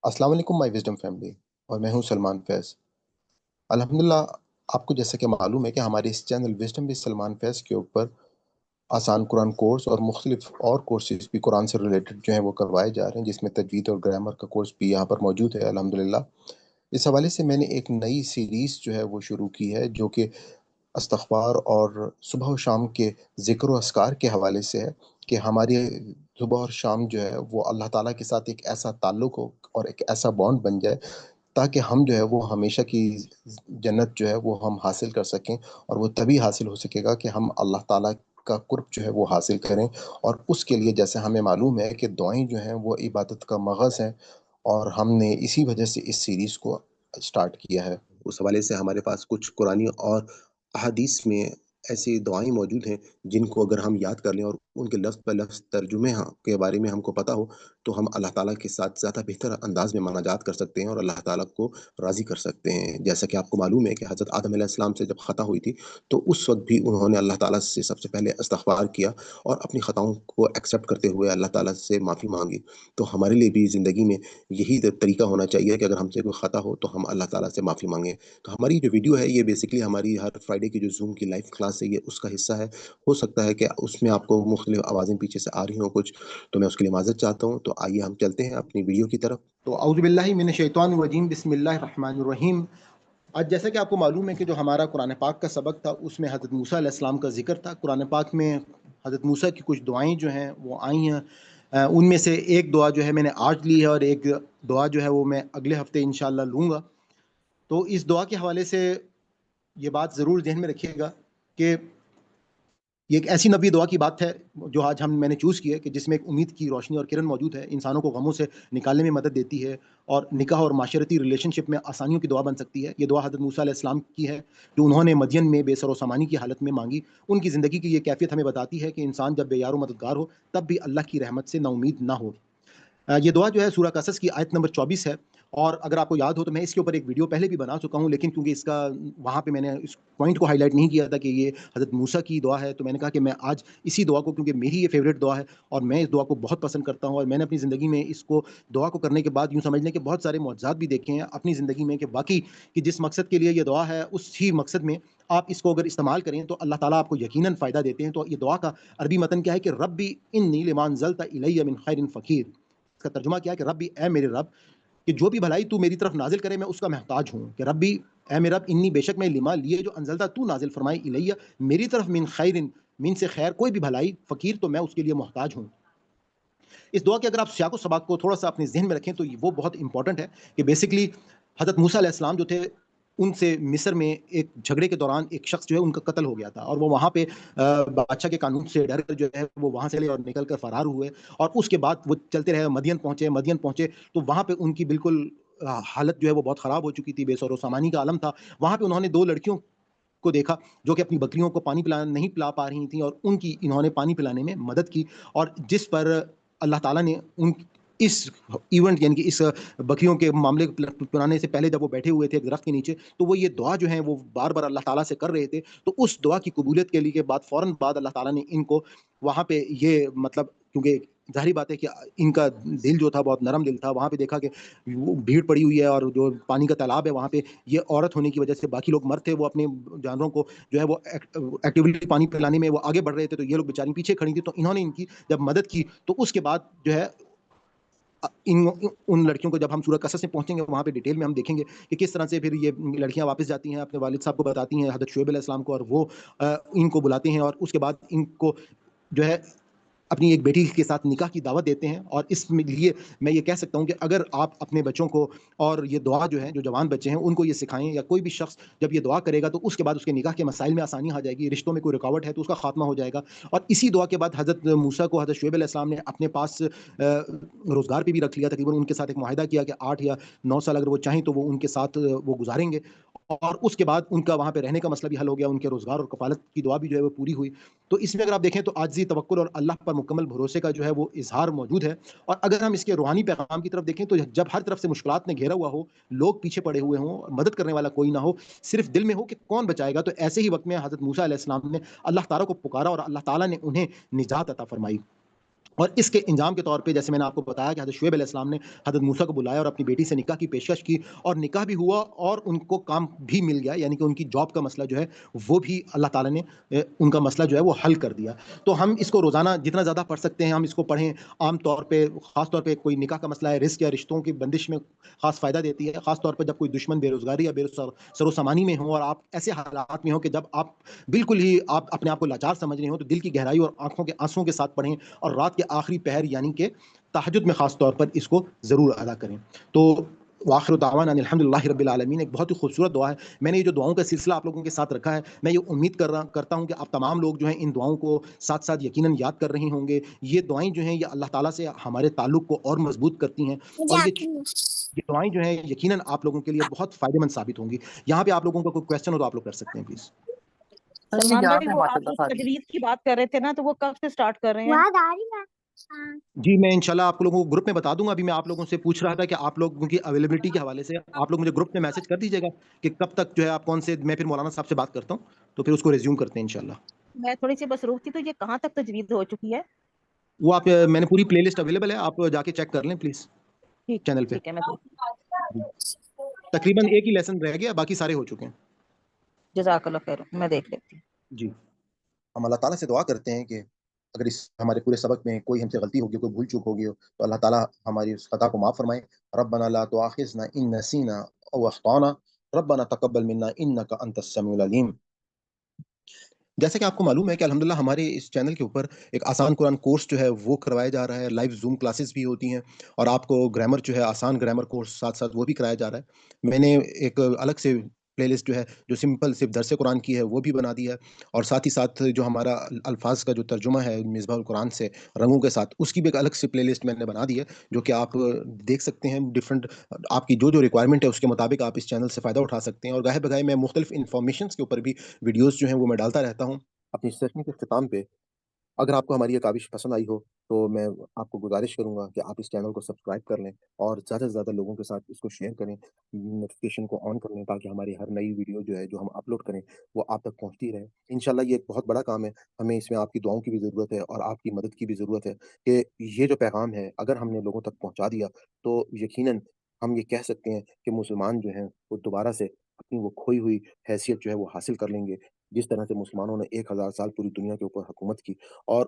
السلام علیکم مائی wisdom family, اور میں ہوں سلمان فیض۔ الحمدللہ، آپ کو جیسا کہ معلوم ہے کہ ہمارے اس چینل وزڈم بھی سلمان فیض کے اوپر آسان قرآن کورس اور مختلف اور کورسز بھی قرآن سے ریلیٹڈ جو ہیں وہ کروائے جا رہے ہیں، جس میں تجوید اور گرامر کا کورس بھی یہاں پر موجود ہے الحمدللہ۔ اس حوالے سے میں نے ایک نئی سیریز جو ہے وہ شروع کی ہے، جو کہ استغفار اور صبح و شام کے ذکر و اذکار کے حوالے سے ہے، کہ ہماری صبح اور شام جو ہے وہ اللہ تعالیٰ کے ساتھ ایک ایسا تعلق ہو اور ایک ایسا بانڈ بن جائے، تاکہ ہم جو ہے وہ ہمیشہ کی جنت جو ہے وہ ہم حاصل کر سکیں۔ اور وہ تبھی حاصل ہو سکے گا کہ ہم اللہ تعالیٰ کا قرب جو ہے وہ حاصل کریں۔ اور اس کے لیے جیسے ہمیں معلوم ہے کہ دعائیں جو ہیں وہ عبادت کا مغز ہیں، اور ہم نے اسی وجہ سے اس سیریز کو سٹارٹ کیا ہے۔ اس حوالے سے ہمارے پاس کچھ قرآنی اور احادیث میں ایسی دعائیں موجود ہیں جن کو اگر ہم یاد کر لیں اور ان کے لفظ بہ لفظ ترجمے کے بارے میں ہم کو پتہ ہو، تو ہم اللہ تعالیٰ کے ساتھ زیادہ بہتر انداز میں مناجات کر سکتے ہیں اور اللہ تعالیٰ کو راضی کر سکتے ہیں۔ جیسا کہ آپ کو معلوم ہے کہ حضرت آدم علیہ السلام سے جب خطا ہوئی تھی، تو اس وقت بھی انہوں نے اللہ تعالیٰ سے سب سے پہلے استغفار کیا اور اپنی خطاؤں کو ایکسیپٹ کرتے ہوئے اللہ تعالیٰ سے معافی مانگی۔ تو ہمارے لیے بھی زندگی میں یہی طریقہ ہونا چاہیے کہ اگر ہم سے کوئی خطا ہو تو ہم اللہ تعالیٰ سے معافی مانگیں۔ تو ہماری جو ویڈیو ہے یہ بیسکلی ہماری ہر فرائیڈے کی جو زوم کی لائیو کلاس ہے، یہ اس کا حصہ ہے۔ ہو سکتا ہے کہ اس میں آپ کو مختلف آوازیں پیچھے سے آ رہی ہوں کچھ، تو میں اس کے لیے معذرت چاہتا ہوں۔ تو آئیے ہم چلتے ہیں اپنی ویڈیو کی طرف۔ تو اعوذ باللہ من الشیطان الرجیم، بسم اللہ الرحمن الرحیم۔ آج جیسا کہ آپ کو معلوم ہے کہ جو ہمارا قرآن پاک کا سبق تھا، اس میں حضرت موسیٰ علیہ السلام کا ذکر تھا۔ قرآن پاک میں حضرت موسیٰ کی کچھ دعائیں جو ہیں وہ آئی ہیں، ان میں سے ایک دعا جو ہے میں نے آج لی ہے، اور ایک دعا جو ہے وہ میں اگلے ہفتے انشاءاللہ لوں گا۔ تو اس دعا کے حوالے سے یہ بات ضرور ذہن میں رکھیے گا کہ یہ ایک ایسی نبی دعا کی بات ہے جو آج میں نے چوز کی ہے، کہ جس میں ایک امید کی روشنی اور کرن موجود ہے، انسانوں کو غموں سے نکالنے میں مدد دیتی ہے، اور نکاح اور معاشرتی ریلیشن شپ میں آسانیوں کی دعا بن سکتی ہے۔ یہ دعا حضرت موسیٰ علیہ السلام کی ہے، جو انہوں نے مدین میں بے سر و سامانی کی حالت میں مانگی۔ ان کی زندگی کی یہ کیفیت ہمیں بتاتی ہے کہ انسان جب بے یار و مددگار ہو، تب بھی اللہ کی رحمت سے نا امید نہ ہو۔ یہ دعا جو ہے سورہ قصص کی آیت نمبر 24 ہے، اور اگر آپ کو یاد ہو تو میں اس کے اوپر ایک ویڈیو پہلے بھی بنا چکا ہوں، لیکن کیونکہ اس کا وہاں پہ میں نے اس پوائنٹ کو ہائی لائٹ نہیں کیا تھا کہ یہ حضرت موسیٰ کی دعا ہے، تو میں نے کہا کہ میں آج اسی دعا کو، کیونکہ میری یہ فیوریٹ دعا ہے اور میں اس دعا کو بہت پسند کرتا ہوں، اور میں نے اپنی زندگی میں اس کو دعا کو کرنے کے بعد یوں سمجھ لیں کہ بہت سارے معجزات بھی دیکھے ہیں اپنی زندگی میں، کہ باقی کہ جس مقصد کے لیے یہ دعا ہے اسی مقصد میں آپ اس کو اگر استعمال کریں تو اللہ تعالیٰ آپ کو یقیناً فائدہ دیتے ہیں۔ تو یہ دعا کا عربی متن کیا ہے کہ ربی انی لما انزلت الی من خیر فقیر۔ اس کا ترجمہ کیا ہے کہ ربی، اے میرے رب، کہ جو بھی بھلائی تو میری طرف نازل کرے میں اس کا محتاج ہوں۔ کہ ربی، اے میرے رب، انی، بے شک میں، لما، لیے، جو انزلتا تو نازل فرمائی، الیہ، میری طرف، من خیر، من سے خیر، کوئی بھی بھلائی، فقیر، تو میں اس کے لیے محتاج ہوں۔ اس دعا کے اگر آپ سیاق و سباق کو تھوڑا سا اپنے ذہن میں رکھیں تو وہ بہت امپورٹنٹ ہے، کہ بیسکلی حضرت موسیٰ علیہ السلام جو تھے، ان سے مصر میں ایک جھگڑے کے دوران ایک شخص جو ہے ان کا قتل ہو گیا تھا، اور وہ وہاں پہ بادشاہ کے قانون سے ڈر کر جو ہے وہ وہاں سے لے اور نکل کر فرار ہوئے، اور اس کے بعد وہ چلتے رہے، مدین پہنچے تو وہاں پہ ان کی بالکل حالت جو ہے وہ بہت خراب ہو چکی تھی، بے سر و سامانی کا عالم تھا۔ وہاں پہ انہوں نے دو لڑکیوں کو دیکھا جو کہ اپنی بکریوں کو پانی نہیں پلا پا رہی تھیں، اور ان کی انہوں نے پانی پلانے میں مدد کی، اور جس پر اللہ تعالیٰ نے ان اس ایونٹ، یعنی کہ اس بکریوں کے معاملے پلانے سے پہلے جب وہ بیٹھے ہوئے تھے ایک درخت کے نیچے، تو وہ یہ دعا جو ہے وہ بار بار اللہ تعالیٰ سے کر رہے تھے، تو اس دعا کی قبولیت کے لیے بعد فوراً بعد اللہ تعالیٰ نے ان کو وہاں پہ یہ مطلب، کیونکہ ظاہری بات ہے کہ ان کا دل جو تھا بہت نرم دل تھا، وہاں پہ دیکھا کہ وہ بھیڑ پڑی ہوئی ہے اور جو پانی کا تالاب ہے وہاں پہ، یہ عورت ہونے کی وجہ سے باقی لوگ مرد تھے، وہ اپنے جانوروں کو جو ہے وہ ایکٹیولی پانی پلانے میں وہ آگے بڑھ رہے تھے، تو یہ لوگ بیچاری پیچھے کھڑی تھی، تو انہوں نے ان کی جب مدد کی، تو اس کے بعد جو ہے ان لڑکیوں کو، جب ہم سورہ قصص میں پہنچیں گے وہاں پہ ڈیٹیل میں ہم دیکھیں گے کہ کس طرح سے پھر یہ لڑکیاں واپس جاتی ہیں اپنے والد صاحب کو بتاتی ہیں، حضرت شعیب علیہ السلام کو، اور وہ ان کو بلاتے ہیں، اور اس کے بعد ان کو جو ہے اپنی ایک بیٹی کے ساتھ نکاح کی دعوت دیتے ہیں۔ اور اس لیے میں یہ کہہ سکتا ہوں کہ اگر آپ اپنے بچوں کو، اور یہ دعا جو ہے جو جوان بچے ہیں ان کو یہ سکھائیں، یا کوئی بھی شخص جب یہ دعا کرے گا تو اس کے بعد اس کے نکاح کے مسائل میں آسانی آ جائے گی، رشتوں میں کوئی رکاوٹ ہے تو اس کا خاتمہ ہو جائے گا۔ اور اسی دعا کے بعد حضرت موسیٰ کو حضرت شعیب علیہ السلام نے اپنے پاس روزگار پہ بھی رکھ لیا، تقریباً ان کے ساتھ ایک معاہدہ کیا کہ 8 یا 9 سال اگر وہ چاہیں تو وہ ان کے ساتھ وہ گزاریں گے، اور اس کے بعد ان کا وہاں پہ رہنے کا مسئلہ بھی حل ہو گیا، ان کے روزگار اور کفالت کی دعا بھی جو ہے وہ پوری ہوئی۔ تو اس میں اگر آپ دیکھیں تو عاجزی، توکل اور اللہ پر مکمل بھروسے کا جو ہے وہ اظہار موجود ہے۔ اور اگر ہم اس کے روحانی پیغام کی طرف دیکھیں تو جب ہر طرف سے مشکلات نے گھیرا ہوا ہو، لوگ پیچھے پڑے ہوئے ہوں، مدد کرنے والا کوئی نہ ہو، صرف دل میں ہو کہ کون بچائے گا، تو ایسے ہی وقت میں حضرت موسیٰ علیہ السلام نے اللہ تعالیٰ کو پکارا، اور اللہ تعالیٰ نے انہیں نجات عطا فرمائی۔ اور اس کے انجام کے طور پہ جیسے میں نے آپ کو بتایا کہ حضرت شعیب علیہ السلام نے حضرت موسیٰ کو بلایا اور اپنی بیٹی سے نکاح کی پیشکش کی، اور نکاح بھی ہوا اور ان کو کام بھی مل گیا، یعنی کہ ان کی جاب کا مسئلہ جو ہے وہ بھی اللہ تعالیٰ نے ان کا مسئلہ جو ہے وہ حل کر دیا۔ تو ہم اس کو روزانہ جتنا زیادہ پڑھ سکتے ہیں ہم اس کو پڑھیں۔ عام طور پہ خاص طور پہ کوئی نکاح کا مسئلہ ہے، رزق یا رشتوں کی بندش میں خاص فائدہ دیتی ہے، خاص طور پہ جب کوئی دشمن بے روزگاری یا سر و سامانی میں ہوں اور آپ ایسے حالات میں ہوں کہ جب آپ بالکل ہی آپ اپنے آپ کو لاچار سمجھ رہے ہوں، تو دل کی گہرائی اور آنکھوں کے آنسوؤں کے ساتھ پڑھیں، اور رات کے آخری پہر یعنی کہ تہجد میں خاص طور پر اس کو ضرور ادا کریں۔ تو وآخر دعوانا ان الحمد للہ رب العالمین ایک بہت ہی خوبصورت دعا ہے۔ میں نے یہ جو دعاؤں کا سلسلہ آپ لوگوں کے ساتھ رکھا ہے، میں یہ امید کرتا ہوں کہ آپ تمام لوگ جو ہیں ان دعاؤں کو ساتھ ساتھ یقیناً یاد کر رہے ہوں گے۔ یہ دعائیں جو ہیں یہ اللہ تعالیٰ سے ہمارے تعلق کو اور مضبوط کرتی ہیں، اور یہ دعائیں جو ہیں یقیناً آپ لوگوں کے لیے بہت فائدہ مند ثابت ہوں گی۔ یہاں پہ آپ لوگوں کا کوئی کویسچن ہو تو آپ لوگ کر سکتے ہیں پلیز۔ سلمان بھائی وہ آپ لوگ تجویز کی بات کر رہے تھے نا، تو وہ کب سے سٹارٹ کر رہے ہیں؟ جی میں انشاءاللہ آپ لوگوں کو گروپ میں بتا دوں گا۔ ابھی میں آپ لوگوں سے پوچھ رہا تھا کہ آپ لوگوں کی اویلیبلٹی کے حوالے سے آپ لوگ مجھے گروپ میں میسج کر دیجیے گا کہ کب تک جو ہے آپ کون سے، میں پھر مولانا صاحب سے بات کرتا ہوں تو پھر اس کو ریزیوم کرتے ہیں انشاءاللہ۔ میں تھوڑی سی مصروف تھی، تو یہ کہاں تک تجویز ہو چکی ہے؟ وہ آپ میں نے پوری پلے لسٹ اویلیبل ہے، آپ جا کے چیک کر لیں پلیز ٹھیک ہے چینل پہ۔ ٹھیک ہے، میں تقریباً ایک ہی لیسن رہ گیا، باقی سارے ہو چکے ہیں۔ جزاک اللہ خیر، میں دیکھ لیتی ہوں۔ جی ہم اللہ تعالیٰ سے دعا کرتے ہیں کہ اگر اس ہمارے پورے سبق میں کوئی ہم سے غلطی ہوگی، کوئی بھول چوک ہوگی ہو، تو اللہ تعالیٰ ہماری اس خطا کو معاف فرمائے۔ ربنا لا تؤاخذنا ان نسینا او اخطانا ربنا تقبل منا انک انت السمیع العلیم۔ جیسا کہ آپ کو معلوم ہے کہ الحمدللہ ہمارے اس چینل کے اوپر ایک آسان قرآن کورس جو ہے وہ کروایا جا رہا ہے، لائیو زوم کلاسز بھی ہوتی ہیں، اور آپ کو گرامر جو ہے آسان گرامر کورس ساتھ ساتھ وہ بھی کرایا جا رہا ہے۔ میں نے ایک الگ سے پلے لسٹ جو ہے جو سمپل صرف درس قرآن کی ہے وہ بھی بنا دی ہے، اور ساتھ ہی ساتھ جو ہمارا الفاظ کا جو ترجمہ ہے مصباح القرآن سے رنگوں کے ساتھ، اس کی بھی ایک الگ سے پلے لسٹ میں نے بنا دی ہے، جو کہ آپ دیکھ سکتے ہیں۔ ڈفرنٹ آپ کی جو ریکوائرمنٹ ہے اس کے مطابق آپ اس چینل سے فائدہ اٹھا سکتے ہیں، اور گاہے بگاہے میں مختلف انفارمیشنس کے اوپر بھی ویڈیوز جو ہیں وہ میں ڈالتا رہتا ہوں۔ اپنی سیشن کے اختتام پہ اگر آپ کو ہماری یہ کاوش پسند آئی ہو تو میں آپ کو گزارش کروں گا کہ آپ اس چینل کو سبسکرائب کر لیں اور زیادہ سے زیادہ لوگوں کے ساتھ اس کو شیئر کریں، نوٹیفیکیشن کو آن کر لیں، تاکہ ہماری ہر نئی ویڈیو جو ہے جو ہم اپلوڈ کریں وہ آپ تک پہنچتی رہے۔ انشاءاللہ یہ ایک بہت بڑا کام ہے، ہمیں اس میں آپ کی دعاؤں کی بھی ضرورت ہے اور آپ کی مدد کی بھی ضرورت ہے کہ یہ جو پیغام ہے اگر ہم نے لوگوں تک پہنچا دیا تو یقیناً ہم یہ کہہ سکتے ہیں کہ مسلمان جو ہیں وہ دوبارہ سے اپنی وہ کھوئی ہوئی حیثیت جو ہے وہ حاصل کر لیں گے، جس طرح سے مسلمانوں نے 1000 سال پوری دنیا کے اوپر حکومت کی۔ اور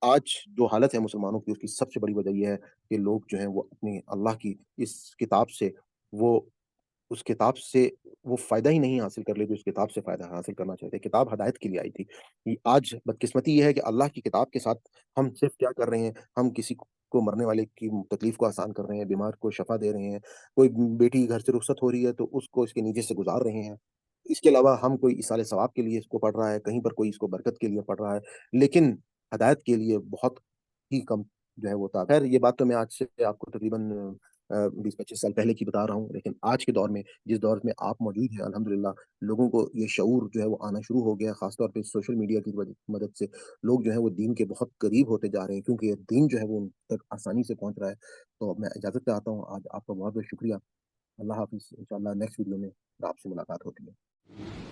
آج جو حالت ہے مسلمانوں کی، اس کی سب سے بڑی وجہ یہ ہے کہ لوگ جو ہیں وہ اپنی اللہ کی اس کتاب سے وہ اس کتاب سے وہ فائدہ ہی نہیں حاصل کر لے جو اس کتاب سے فائدہ حاصل کرنا چاہتے ہیں۔ کتاب ہدایت کے لیے آئی تھی۔ آج بدقسمتی یہ ہے کہ اللہ کی کتاب کے ساتھ ہم صرف کیا کر رہے ہیں، ہم کسی کو مرنے والے کی تکلیف کو آسان کر رہے ہیں، بیمار کو شفا دے رہے ہیں، کوئی بیٹی گھر سے رخصت ہو رہی ہے تو اس کو اس کے نیچے سے گزار رہے ہیں۔ اس کے علاوہ ہم کوئی ایصال ثواب کے لیے اس کو پڑھ رہا ہے، کہیں پر کوئی اس کو برکت کے لیے پڑھ رہا ہے، لیکن ہدایت کے لیے بہت ہی کم جو ہے وہ تھا۔ خیر یہ بات تو میں آج سے آپ کو تقریباً 20-25 سال پہلے کی بتا رہا ہوں، لیکن آج کے دور میں جس دور میں آپ موجود ہیں الحمدللہ لوگوں کو یہ شعور جو ہے وہ آنا شروع ہو گیا، خاص طور پہ سوشل میڈیا کی مدد سے لوگ جو ہیں وہ دین کے بہت قریب ہوتے جا رہے ہیں، کیونکہ یہ دین جو ہے وہ ان تک آسانی سے پہنچ رہا ہے۔ تو میں اجازت چاہتا ہوں، آج آپ کا بہت بہت شکریہ۔ اللہ حافظ، انشاءاللہ نیکسٹ ویڈیو میں آپ سے ملاقات ہوتی ہے۔